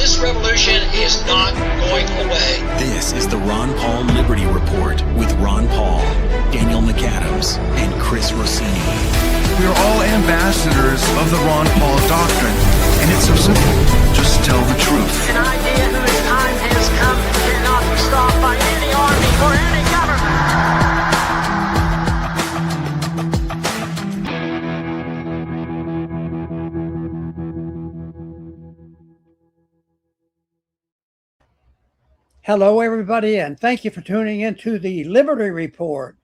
This revolution is not going away. This is the Ron Paul Liberty Report with Ron Paul, Daniel McAdams, and Chris Rossini. We are all ambassadors of the Ron Paul doctrine, and it's so simple. Just tell the truth. An idea whose time has come cannot be stopped by any army or any government. Hello, everybody, and thank you for tuning in to the Liberty Report.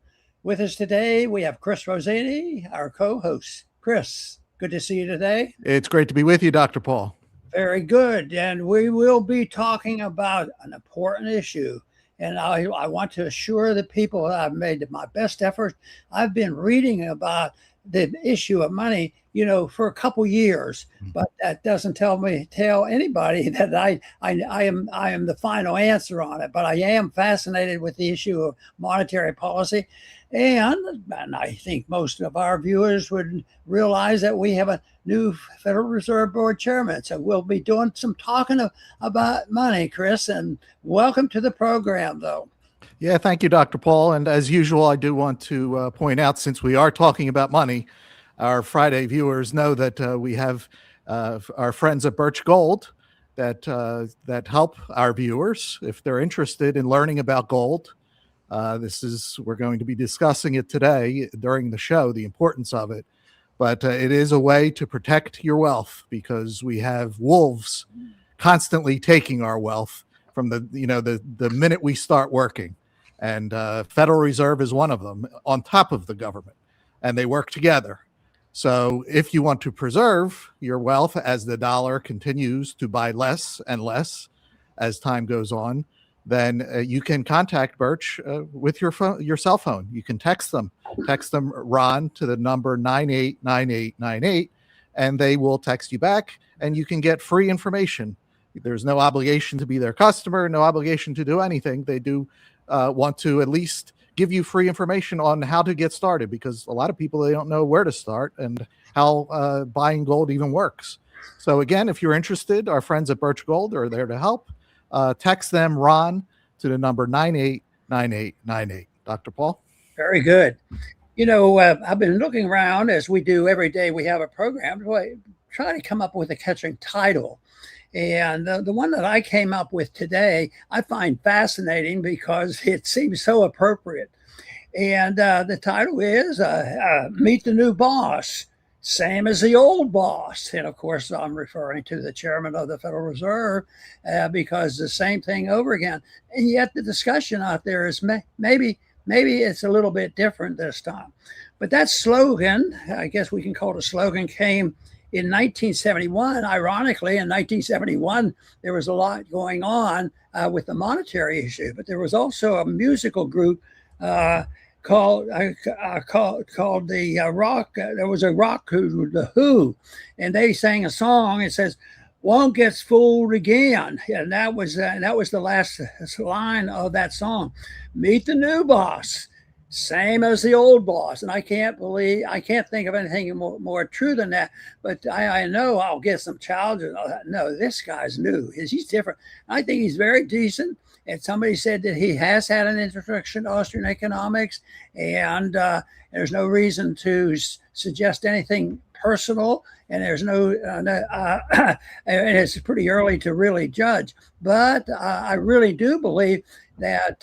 With us today, we have Chris Rossini, our co-host. Chris, good to see you today. It's great to be with you, Dr. Paul. Very good. And we will be talking about an important issue. And I want to assure the people that I've made my best effort. I've been reading about the issue of money, for a couple years, but that doesn't tell anybody that I am the final answer on it. But I am fascinated with the issue of monetary policy, and I think most of our viewers would realize that we have a new Federal Reserve Board chairman. So we'll be doing some talking about money, Chris. And welcome to the program, though. Yeah, thank you, Dr. Paul. And as usual, I do want to point out, since we are talking about money, our Friday viewers know that we have our friends at Birch Gold that help our viewers if they're interested in learning about gold. We're going to be discussing it today during the show, the importance of it. But it is a way to protect your wealth, because we have wolves constantly taking our wealth from the minute we start working. And Federal Reserve is one of them, on top of the government, and they work together. So if you want to preserve your wealth as the dollar continues to buy less and less as time goes on, then you can contact Birch with your cell phone. You can text them Ron to the number 989898, and they will text you back, and you can get free information. There's no obligation to be their customer, no obligation to do anything. They do want to at least give you free information on how to get started, because a lot of people, they don't know where to start and how buying gold even works. So again, if you're interested, our friends at Birch Gold are there to help. Text them Ron to the number 989898. Dr. Paul? Very good. I've been looking around, as we do every day. We have a program to try to come up with a catching title. And the one that I came up with today, I find fascinating because it seems so appropriate. And the title is Meet the New Boss, Same as the Old Boss. And of course, I'm referring to the chairman of the Federal Reserve, because the same thing over again. And yet the discussion out there is maybe it's a little bit different this time. But that slogan, I guess we can call it a slogan, came in 1971. Ironically, in 1971, there was a lot going on with the monetary issue, but there was also a musical group called the rock. There was a rock group, the Who, and they sang a song. It says, "One gets fooled again," and that was the last line of that song. Meet the new boss, same as the old boss. And I can't think of anything more true than that. But I know I'll get some challenges. No, this guy's new. He's different. I think he's very decent. And somebody said that he has had an introduction to Austrian economics, and there's no reason to suggest anything personal. And there's and it's pretty early to really judge. But I really do believe that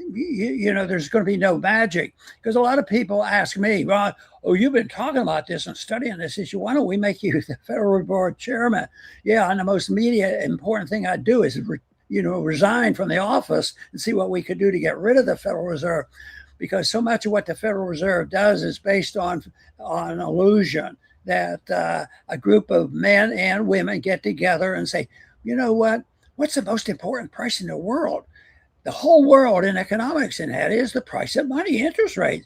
there's going to be no magic, because a lot of people ask me, Ron, you've been talking about this and studying this issue. Why don't we make you the Federal Board chairman? Yeah, and the most immediate important thing I'd do is, resign from the office and see what we could do to get rid of the Federal Reserve, because so much of what the Federal Reserve does is based on illusion that a group of men and women get together and say, what's the most important price in the world? The whole world in economics, and that is the price of money, interest rates.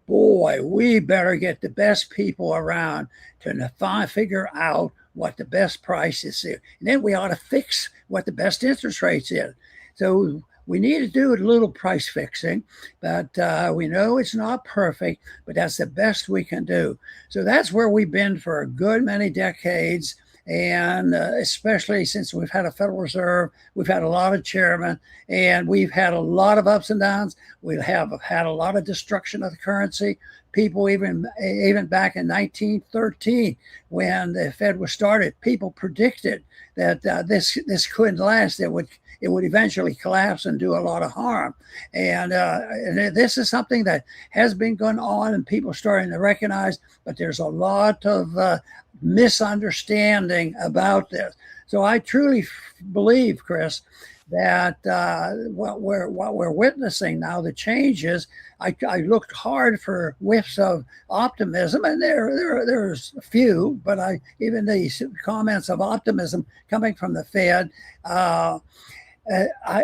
Boy, we better get the best people around to figure out what the best price is. And then we ought to fix what the best interest rates is. So we need to do a little price fixing, but we know it's not perfect, but that's the best we can do. So that's where we've been for a good many decades. And especially since we've had a Federal Reserve, we've had a lot of chairmen, and we've had a lot of ups and downs. We have had a lot of destruction of the currency. People even back in 1913, when the Fed was started, people predicted that this couldn't last. It would eventually collapse and do a lot of harm. And this is something that has been going on, and people are starting to recognize. But there's a lot of misunderstanding about this. So I truly believe, Chris, that what we're witnessing now, the changes. I looked hard for whiffs of optimism, and there's a few, but even these comments of optimism coming from the Fed, I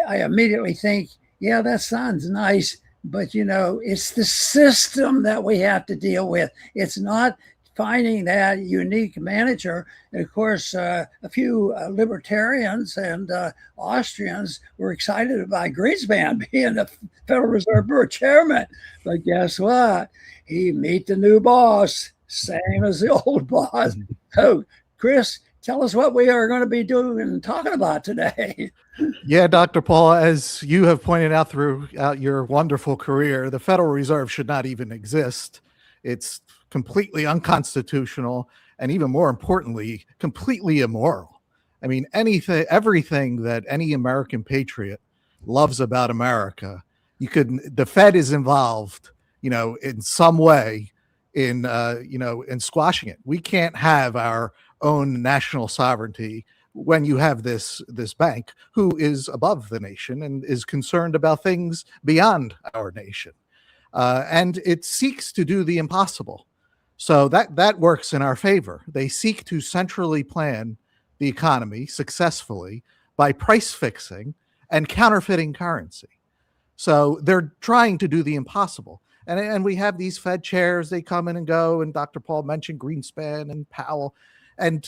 immediately think, yeah, that sounds nice, but it's the system that we have to deal with. It's not finding that unique manager. And of course, a few libertarians and Austrians were excited about Greenspan being the Federal Reserve Board chairman. But guess what? He meet the new boss, same as the old boss. So, Chris, tell us what we are going to be doing and talking about today. Yeah, Dr. Paul, as you have pointed out throughout your wonderful career, the Federal Reserve should not even exist. It's completely unconstitutional, and even more importantly, completely immoral. I mean, everything that any American patriot loves about America, the Fed is involved, in some way in squashing it. We can't have our own national sovereignty when you have this bank who is above the nation and is concerned about things beyond our nation. And it seeks to do the impossible. So that works in our favor. They seek to centrally plan the economy successfully by price fixing and counterfeiting currency. So they're trying to do the impossible. And we have these Fed chairs, they come in and go, and Dr. Paul mentioned Greenspan and Powell. And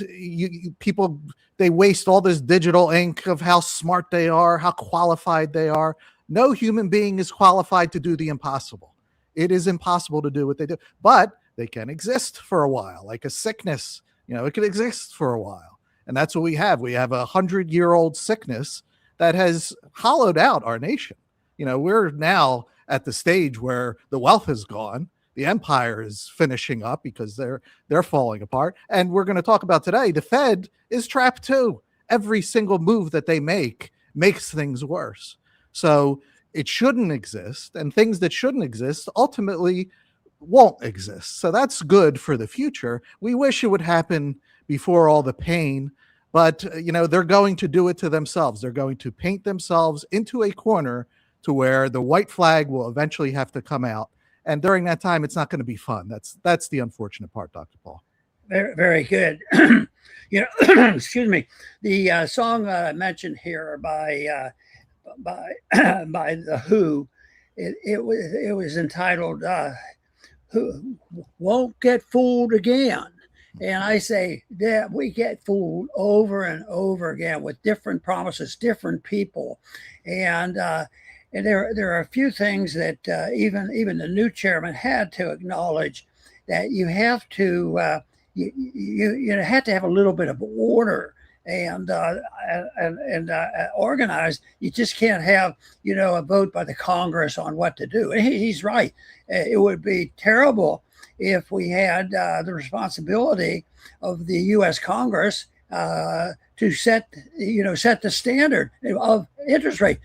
people, they waste all this digital ink of how smart they are, how qualified they are. No human being is qualified to do the impossible. It is impossible to do what they do, but they can exist for a while, like a sickness. It can exist for a while. And that's what we have. We have 100-year-old sickness that has hollowed out our nation. We're now at the stage where the wealth has gone. The empire is finishing up because they're falling apart. And we're going to talk about today, the Fed is trapped too. Every single move that they make makes things worse. So it shouldn't exist, and things that shouldn't exist ultimately won't exist. So that's good for the future. We wish it would happen before all the pain, but they're going to do it to themselves. They're going to paint themselves into a corner to where the white flag will eventually have to come out. And during that time, it's not going to be fun. That's the unfortunate part, Dr. Paul. Very, very good. Excuse me. The song mentioned here by the Who, it was entitled "Who Won't Get Fooled Again." And I say that we get fooled over and over again with different promises, different people, and there are a few things that even the new chairman had to acknowledge, that you have to you have to have a little bit of order and organized. You just can't have a vote by the Congress on what to do. He's right. It would be terrible if we had the responsibility of the U.S. Congress to set the standard of interest rate.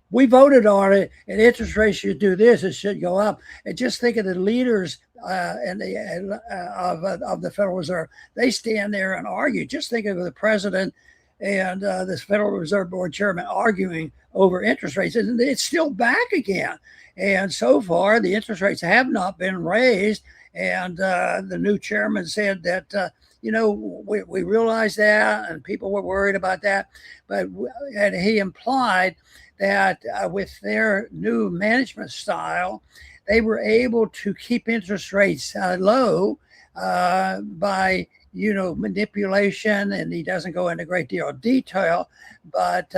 We voted on it, and interest rates should do this. It should go up. And just think of the leaders of the Federal Reserve. They stand there and argue. Just think of the president and this Federal Reserve Board chairman arguing over interest rates, and it's still back again. And so far, the interest rates have not been raised. And the new chairman said that, we realized that, and people were worried about that. And he implied that with their new management style, they were able to keep interest rates low by manipulation. And he doesn't go into a great deal of detail, but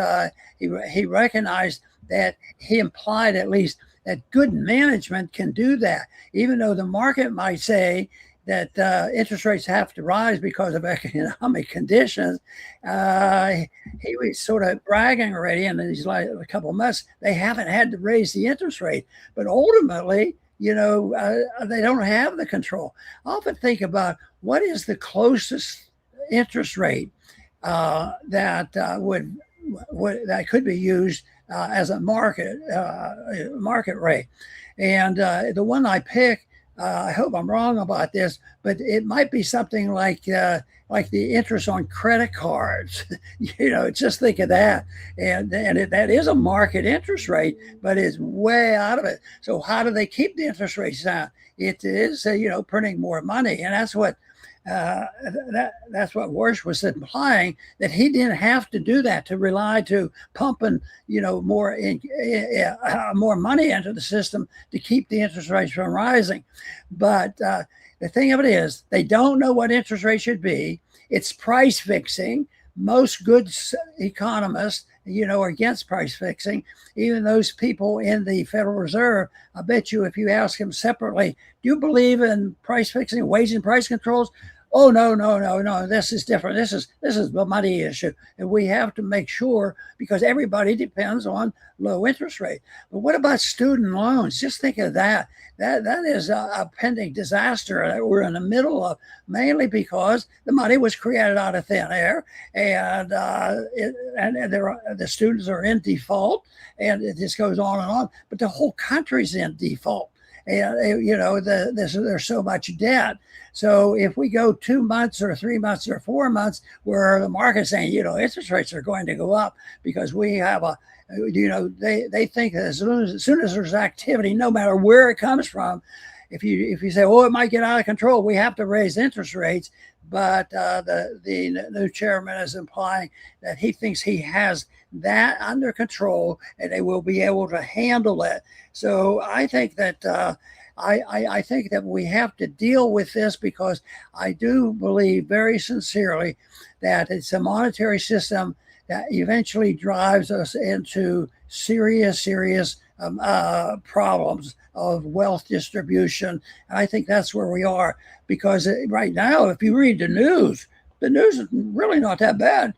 he recognized that, he implied at least, that good management can do that, even though the market might say that interest rates have to rise because of economic conditions. He was sort of bragging already in these like a couple of months. They haven't had to raise the interest rate, but ultimately, they don't have the control. I often think about what is the closest interest rate that that could be used as a market rate, and the one I pick. I hope I'm wrong about this, but it might be something like the interest on credit cards. Just think of that, and that is a market interest rate, but it's way out of it. So how do they keep the interest rates down? It is printing more money, and that's what that's what Warsh was implying, that he didn't have to do that to rely to pumping more money into the system to keep the interest rates from rising. But the thing of it is, they don't know what interest rate should be. It's price fixing. Most good economists are against price fixing. Even those people in the Federal Reserve, I bet you if you ask them separately, do you believe in price fixing, wage and price controls? Oh, no. This is different. This is the money issue. And we have to make sure, because everybody depends on low interest rate. But what about student loans? Just think of that. That is a pending disaster that we're in the middle of, mainly because the money was created out of thin air, and the students are in default, and it just goes on and on. But the whole country's in default. And there's so much debt. So if we go 2 months or 3 months or 4 months where the market's saying, interest rates are going to go up because we have they think that as soon as there's activity, no matter where it comes from, if you say, it might get out of control, we have to raise interest rates. But the new chairman is implying that he thinks he has that under control and they will be able to handle it. So I think that I think that we have to deal with this, because I do believe very sincerely that it's a monetary system that eventually drives us into serious problems of wealth distribution. And I think that's where we are, because right now, if you read the news is really not that bad.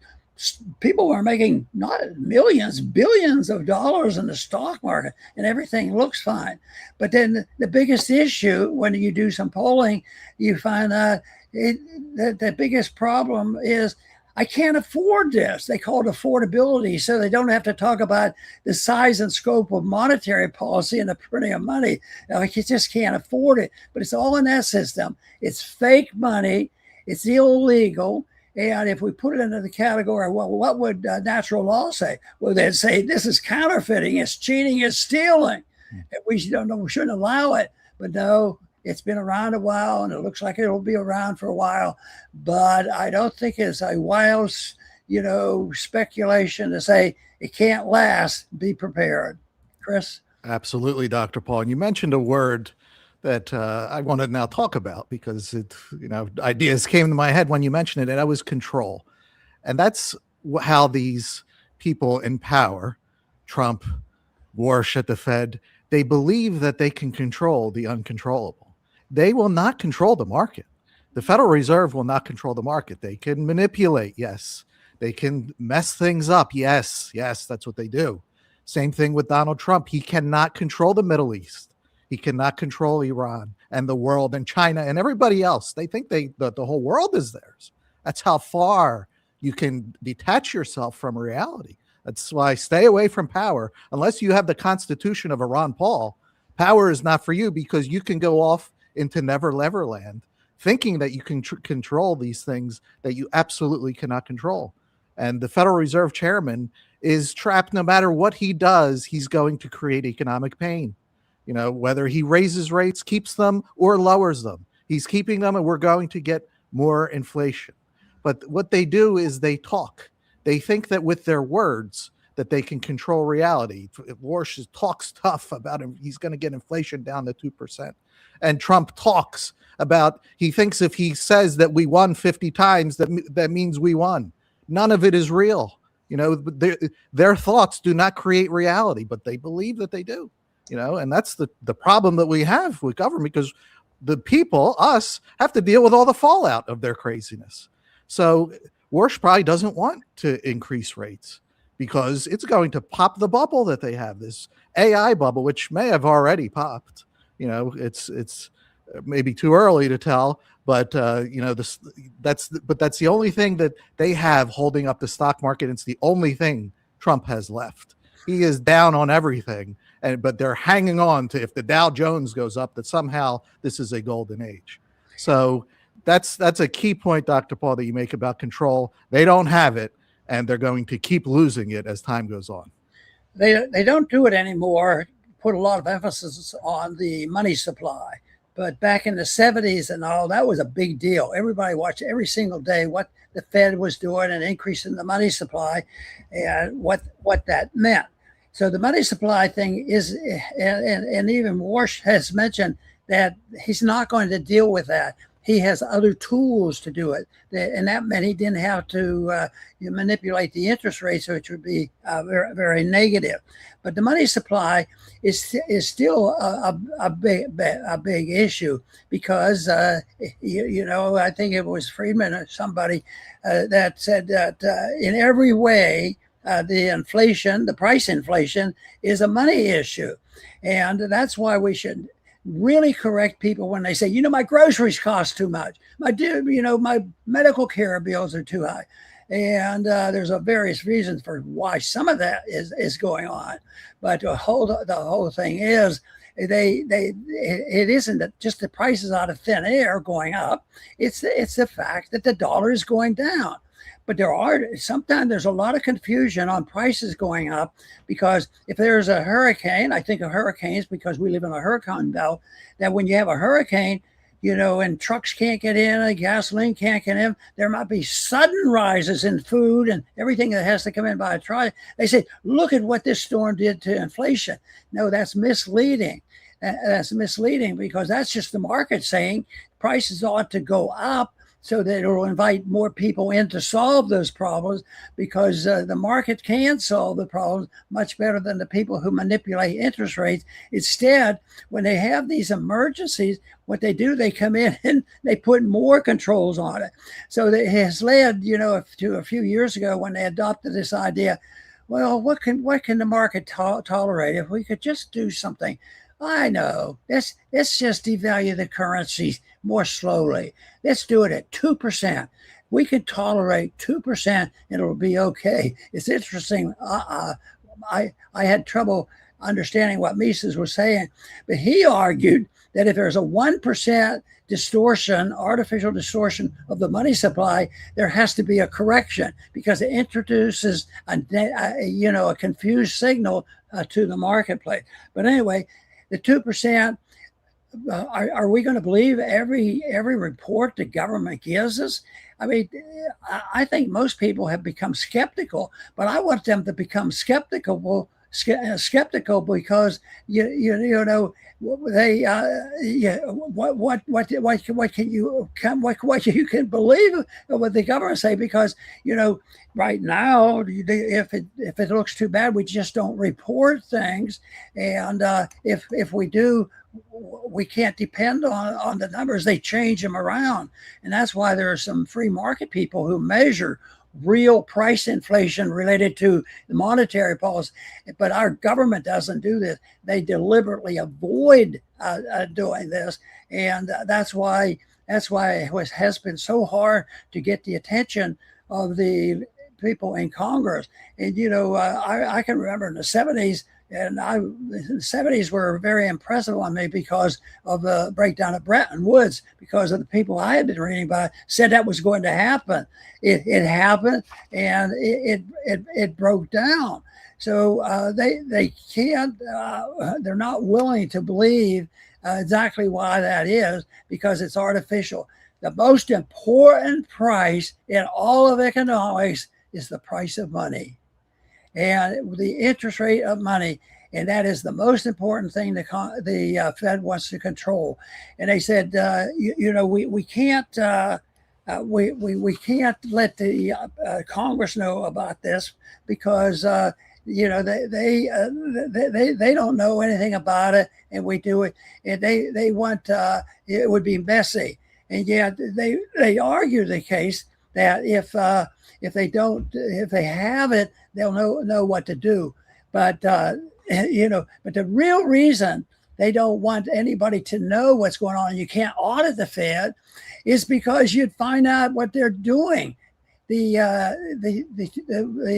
People are making not millions, billions of dollars in the stock market, and everything looks fine. But then the biggest issue, when you do some polling, you find that the biggest problem is, I can't afford this. They call it affordability, so they don't have to talk about the size and scope of monetary policy and the printing of money. You just can't afford it. But it's all in that system. It's fake money. It's illegal. And if we put it into the category, well, what would natural law say? Well, they'd say this is counterfeiting, it's cheating, it's stealing. And we shouldn't allow it. But no, it's been around a while, and it looks like it'll be around for a while. But I don't think it's a wild, speculation to say it can't last. Be prepared. Chris? Absolutely, Dr. Paul. And you mentioned a word that I want to now talk about, because ideas came to my head when you mentioned it, and that was control. And that's how these people in power, Trump, Warsh at the Fed, they believe that they can control the uncontrollable. They will not control the market. The Federal Reserve will not control the market. They can manipulate, yes. They can mess things up, yes, that's what they do. Same thing with Donald Trump. He cannot control the Middle East. He cannot control Iran and the world and China and everybody else. They think the whole world is theirs. That's how far you can detach yourself from reality. That's why stay away from power. Unless you have the constitution of a Ron Paul, power is not for you, because you can go off into never land thinking that you can control these things that you absolutely cannot control. And the Federal Reserve chairman is trapped. No matter what he does, he's going to create economic pain. Whether he raises rates, keeps them, or lowers them, he's keeping them, and we're going to get more inflation. But what they do is they talk. They think that with their words that they can control reality. Warsh talks tough about him. He's going to get inflation down to 2%. And Trump talks about, he thinks if he says that we won 50 times, that means we won. None of it is real. Their thoughts do not create reality, but they believe that they do. And that's the problem that we have with government, because the people, us, have to deal with all the fallout of their craziness. So Warsh probably doesn't want to increase rates because it's going to pop the bubble that they have, this AI bubble, which may have already popped. It's maybe too early to tell, but that's the only thing that they have holding up the stock market. It's the only thing Trump has left. He is down on everything, but they're hanging on to, if the Dow Jones goes up, that somehow this is a golden age. So that's a key point, Dr. Paul, that you make about control. They don't have it, and they're going to keep losing it as time goes on. They don't do it anymore. Put a lot of emphasis on the money supply. But back in the 70s and all, that was a big deal. Everybody watched every single day what the Fed was doing and increasing the money supply and what that meant. So the money supply thing is, and even Warsh has mentioned that he's not going to deal with that. He has other tools to do it. And that meant he didn't have to manipulate the interest rates, which would be very, very negative. But the money supply is still a big issue because, I think it was Friedman or somebody that said that in every way, the price inflation is a money issue. And that's why we should really correct people when they say, my groceries cost too much. My medical care bills are too high. And there's various reasons for why some of that is going on. But the whole thing is, it isn't just the prices out of thin air going up. It's the fact that the dollar is going down. But sometimes there's a lot of confusion on prices going up because if there's a hurricane, I think of hurricanes because we live in a hurricane belt, that when you have a hurricane, and trucks can't get in, and gasoline can't get in, there might be sudden rises in food and everything that has to come in by a truck. They say, look at what this storm did to inflation. No, that's misleading. That's misleading because that's just the market saying prices ought to go up so that it will invite more people in to solve those problems because the market can solve the problems much better than the people who manipulate interest rates. Instead, when they have these emergencies, what they do, they come in and they put more controls on it. So it has led, to a few years ago when they adopted this idea, well, what can the market tolerate if we could just do something? I know. Let's just devalue the currencies more slowly. Let's do it at 2%. We can tolerate 2% and it'll be okay. It's interesting. I had trouble understanding what Mises was saying, but he argued that if there's a 1% distortion, artificial distortion of the money supply, there has to be a correction because it introduces a confused signal to the marketplace. But anyway, the 2%, are we going to believe every report the government gives us? I mean, I think most people have become skeptical, but I want them to become skeptical because they what you can believe what the government say because right now if it looks too bad we just don't report things, and if we do, we can't depend on the numbers. They change them around, and that's why there are some free market people who measure real price inflation related to the monetary policy. But our government doesn't do this. They deliberately avoid doing this. And that's why it has been so hard to get the attention of the people in Congress. And, I can remember in the 70s, and the 70s were very impressive on me because of the breakdown of Bretton Woods, because of the people I had been reading about said that was going to happen. It happened, and it broke down. So they can't, they're not willing to believe exactly why that is, because it's artificial. The most important price in all of economics is the price of money and the interest rate of money. And that is the most important thing the Fed wants to control. And they said, we can't we can't let the Congress know about this because they don't know anything about it, and we do it, and they want it would be messy, and yet they argue the case that if they have it, they'll know what to do, but but the real reason they don't want anybody to know what's going on. You can't audit the Fed, is because you'd find out what they're doing. The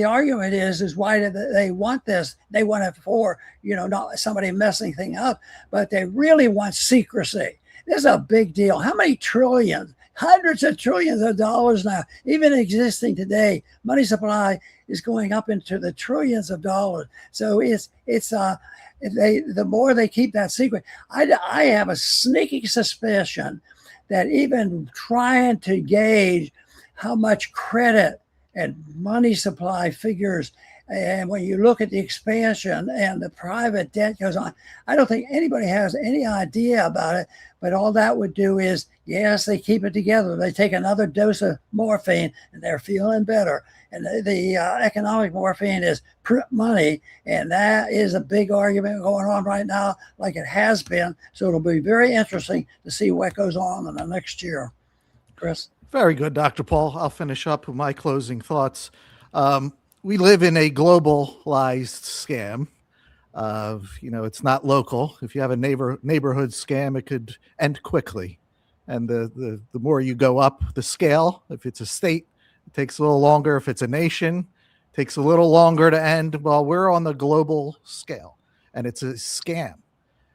argument is why do they want this? They want it for not somebody messing thing up, but they really want secrecy. This is a big deal. How many trillions, hundreds of trillions of dollars now, even existing today, money supply is going up into the trillions of dollars. So the more they keep that secret, I have a sneaking suspicion that even trying to gauge how much credit and money supply figures, and when you look at the expansion and the private debt goes on, I don't think anybody has any idea about it. But all that would do is, yes, they keep it together. They take another dose of morphine and they're feeling better. And the economic morphine is print money. And that is a big argument going on right now, like it has been. So it'll be very interesting to see what goes on in the next year. Chris? Very good, Dr. Paul. I'll finish up with my closing thoughts. We live in a globalized scam. It's not local. If you have a neighborhood scam, it could end quickly. And the more you go up the scale, if it's a state, it takes a little longer. If it's a nation, it takes a little longer to end. Well, we're on the global scale, and it's a scam.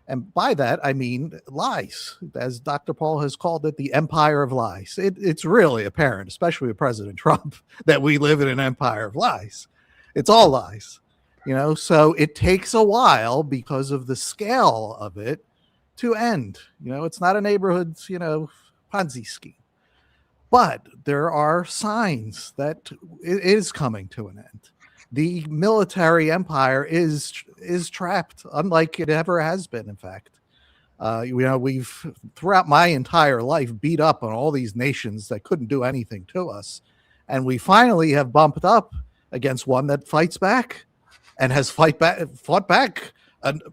And by that, I mean lies. As Dr. Paul has called it, the empire of lies. It's really apparent, especially with President Trump, that we live in an empire of lies. It's all lies, so it takes a while because of the scale of it to end. It's not a neighborhood, Ponzi scheme. But there are signs that it is coming to an end. The military empire is trapped, unlike it ever has been, in fact. We've, throughout my entire life, beat up on all these nations that couldn't do anything to us. And we finally have bumped up against one that fights back and has fought back. And,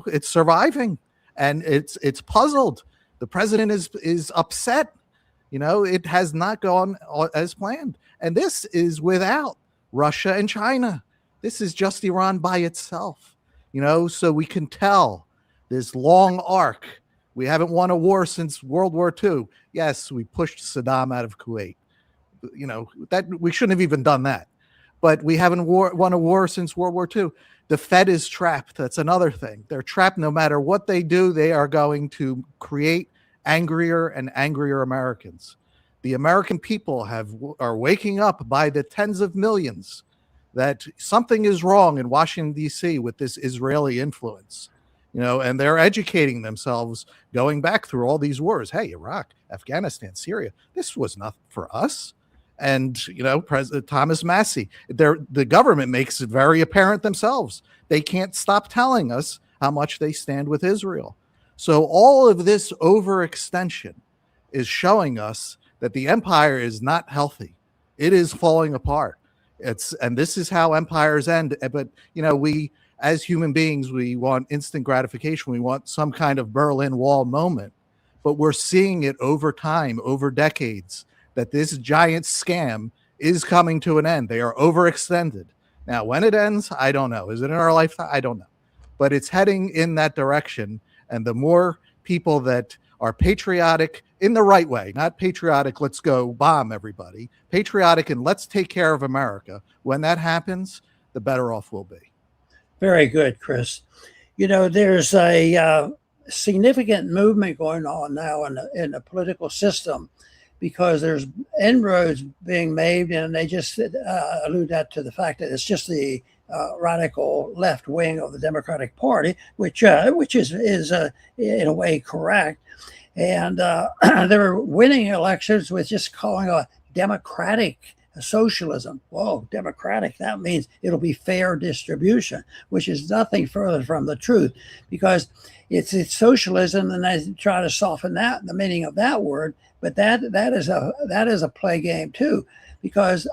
it's surviving, and it's puzzled. The president is upset. It has not gone as planned. And this is without Russia and China. This is just Iran by itself, so we can tell this long arc. We haven't won a war since World War II. Yes, we pushed Saddam out of Kuwait. That we shouldn't have even done that. But we haven't won a war since World War II. The Fed is trapped. That's another thing. They're trapped. No matter what they do, they are going to create angrier and angrier Americans. The American people are waking up by the tens of millions that something is wrong in Washington, D.C. with this Israeli influence, and they're educating themselves going back through all these wars. Hey, Iraq, Afghanistan, Syria, this was not for us. And, President Thomas Massey, the government makes it very apparent themselves. They can't stop telling us how much they stand with Israel. So all of this overextension is showing us that the empire is not healthy. It is falling apart. And this is how empires end. But, we, as human beings, we want instant gratification. We want some kind of Berlin Wall moment. But we're seeing it over time, over decades, that this giant scam is coming to an end. They are overextended. Now, when it ends, I don't know. Is it in our lifetime? I don't know. But it's heading in that direction. And the more people that are patriotic in the right way, not patriotic, let's go bomb everybody, patriotic and let's take care of America, when that happens, the better off we'll be. Very good, Chris. There's a significant movement going on now in the political system, because there's inroads being made, and they just allude that to the fact that it's just the radical left wing of the Democratic Party, which is in a way correct, and they're winning elections with just calling a democratic socialism. Whoa, democratic, that means it'll be fair distribution, which is nothing further from the truth, because it's socialism, and they try to soften the meaning of that word. But that is a play game too, because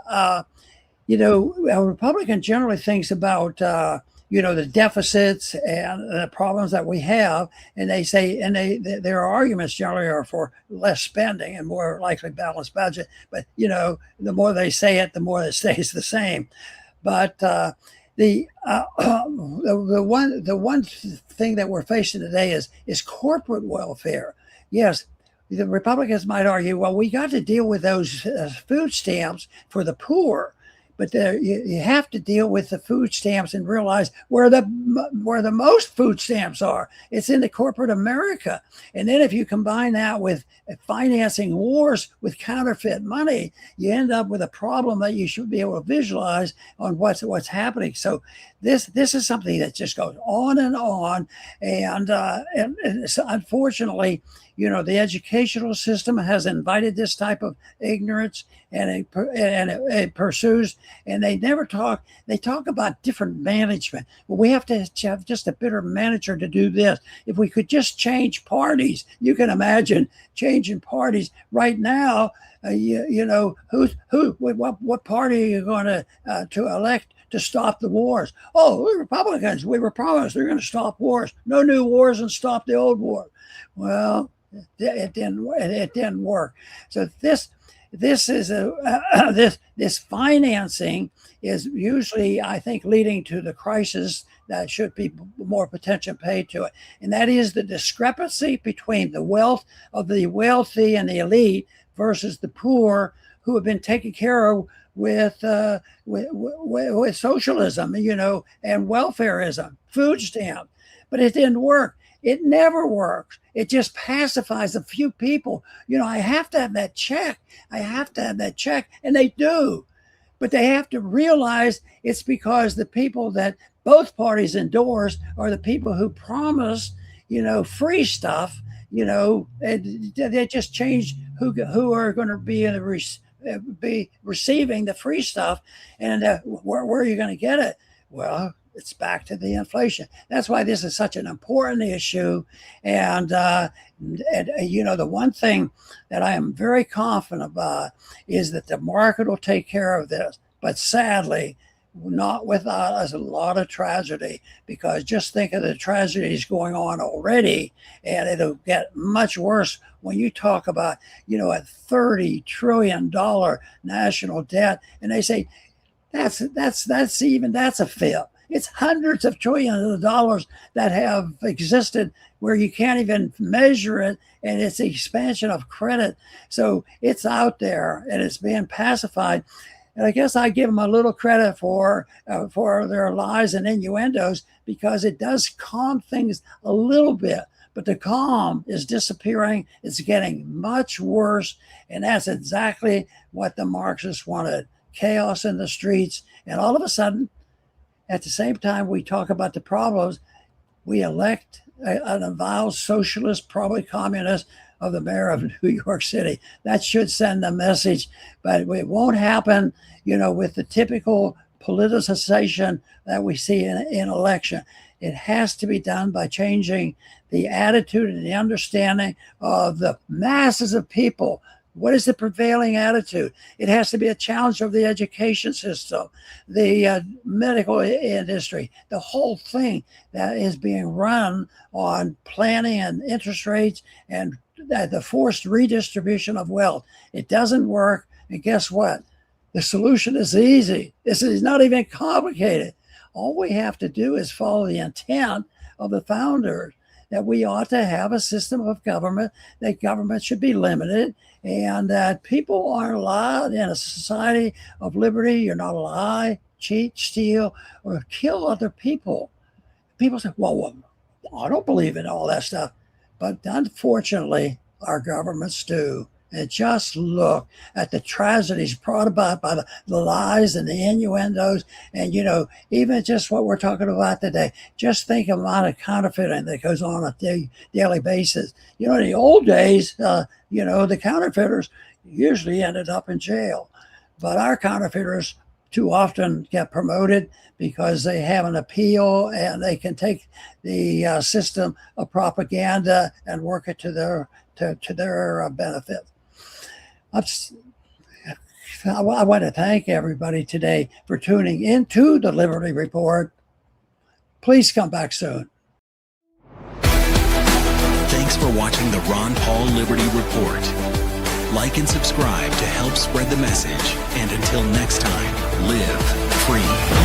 A Republican generally thinks about the deficits and the problems that we have, and they say, and their arguments generally are for less spending and more likely balanced budget. But the more they say it, the more it stays the same. But the one thing that we're facing today is corporate welfare. Yes, the Republicans might argue, well, we got to deal with those food stamps for the poor, but you have to deal with the food stamps and realize where the most food stamps are. It's in the corporate America. And then if you combine that with financing wars with counterfeit money, you end up with a problem that you should be able to visualize on what's happening. So this is something that just goes on and on, and so unfortunately, the educational system has invited this type of ignorance, and it pursues, and they never talk. They talk about different management. Well, we have to have just a better manager to do this. If we could just change parties, you can imagine changing parties right now. What party are you going to elect to stop the wars? Oh, we're Republicans. We were promised they're going to stop wars. No new wars and stop the old war. Well, it didn't work. So this is this financing is usually, I think, leading to the crisis that should be more attention paid to it, and that is the discrepancy between the wealth of the wealthy and the elite versus the poor who have been taken care of with socialism, and welfareism, food stamp. But it didn't work. It never works. It just pacifies a few people. I have to have that check. I have to have that check. And they do. But they have to realize it's because the people that both parties endorse are the people who promise, free stuff. They just change who are going to be be receiving the free stuff. And where are you going to get it? Well, it's back to the inflation. That's why this is such an important issue. And the one thing that I am very confident about is that the market will take care of this. But sadly, not without us a lot of tragedy, because just think of the tragedies going on already, and it'll get much worse when you talk about, a $30 trillion national debt. And they say, that's a fib. It's hundreds of trillions of dollars that have existed where you can't even measure it, and it's the expansion of credit. So it's out there and it's being pacified. And I guess I give them a little credit for their lies and innuendos, because it does calm things a little bit. But the calm is disappearing. It's getting much worse. And that's exactly what the Marxists wanted. Chaos in the streets. And all of a sudden, at the same time we talk about the problems, we elect an avowed socialist, probably communist, of the mayor of New York City. That should send a message, but it won't happen, with the typical politicization that we see in election. It has to be done by changing the attitude and the understanding of the masses of people. What is the prevailing attitude? It has to be a challenge of the education system, the medical industry, the whole thing that is being run on planning and interest rates and the forced redistribution of wealth. It doesn't work. And guess what? The solution is easy. This is not even complicated. All we have to do is follow the intent of the founders, that we ought to have a system of government, that government should be limited, and that people aren't allowed in a society of liberty. You're not allowed to lie, cheat, steal, or kill other people. People say, well, I don't believe in all that stuff. But unfortunately, our governments do. And just look at the tragedies brought about by the lies and the innuendos. And, even just what we're talking about today, just think of the amount of counterfeiting that goes on a daily basis. In the old days, the counterfeiters usually ended up in jail. But our counterfeiters too often get promoted because they have an appeal and they can take the system of propaganda and work it to their benefit. I want to thank everybody today for tuning into the Liberty Report. Please come back soon. Thanks for watching the Ron Paul Liberty Report. Like and subscribe to help spread the message. And until next time, live free.